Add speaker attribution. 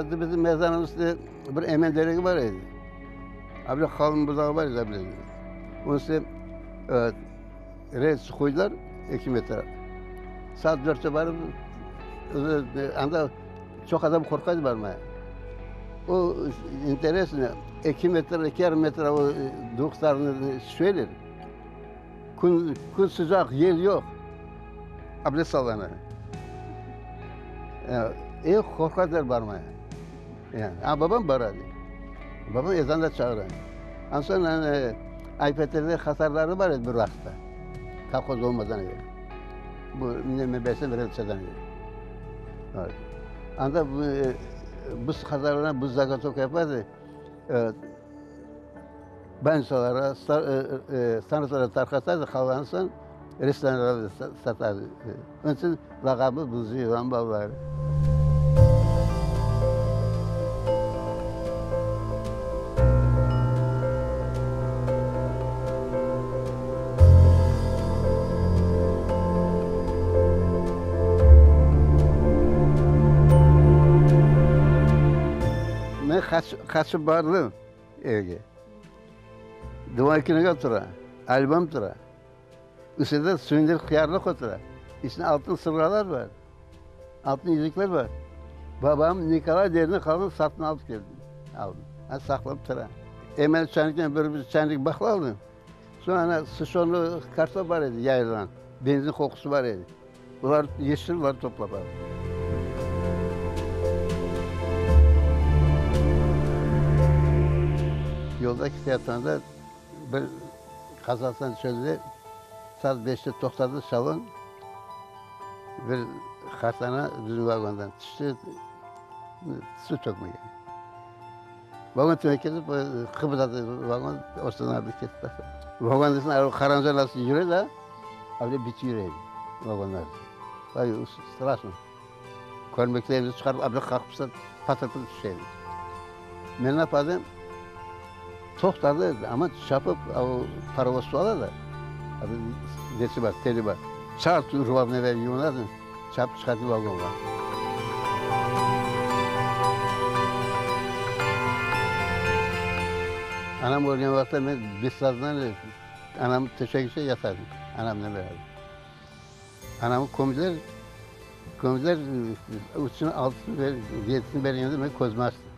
Speaker 1: adı bizim mezarımızda bir emen deregi var idi. Abi kalın buzağı var ya abi. Onun için reis koydular 2 metre. Saat 4'te varıp anda çok adam korkaydı varmaya. O interesine 2 metre, 2,5 metre o duklarını söyler. Kun sıcak, yel yok. Abdest sallanır. Korkarlar varmaya. Yani, babam baradı. Babam ezanda çağırır. Ondan sonra iPad'lerde hasarları var ya bir vakti. Kalkoz olmadan önce. Bu mebesen verilseden önce. Evet. Anda bu hasarlarına bu zagatok yapardı. Bansalara, sanatlara tarkatardı, kalansan restoranlara satardı. Onun için lakabı Buzcu Yılan Balları. Ben kaçıp vardım evge. Duvar kine otura, albüm tura. Üstünde sündür kıyarlık otura. İçinde altın sırralar var. Altın yüzükler var. Babam Nikolay derine kalın satın alıp geldi. Aldım. Ben sakladım tura. Emel çanıktan böyle bir çanık bakla aldım. Sonra sıçonlu kartop var idi yayılan. Benzin kokusu var idi. Bunlar yeşil var topladı. Yoldaki tiyatroda bir kazasından söyledi. Saat 5'te toxtadı salon. Bir xartana bizim vagondan düştü. Su tökmeye. Vagon tönekedi, kıpırdadı vagon, ortadan abi gitti. Vagon desin, karancanası yürü de, abi biti yürüydi vagonlar. Vay, straşno. Körmeklerimizi çıkarıp, abi kalkıpsa patırtıp düşeydi. Ben ne yapadım? Toxtadı ama çapıp o parovoz su alır da. Abi desi var, teli var. Çart urvabına ver yunadın. Çap çıkarttı vagonla. Anam oynayan vakti ben Besaz'dan anam teşekkürse yatardım. Anamla beraber. Anamın komşular uçunu altını ver, yedisini veren yanında ben kozmazdım.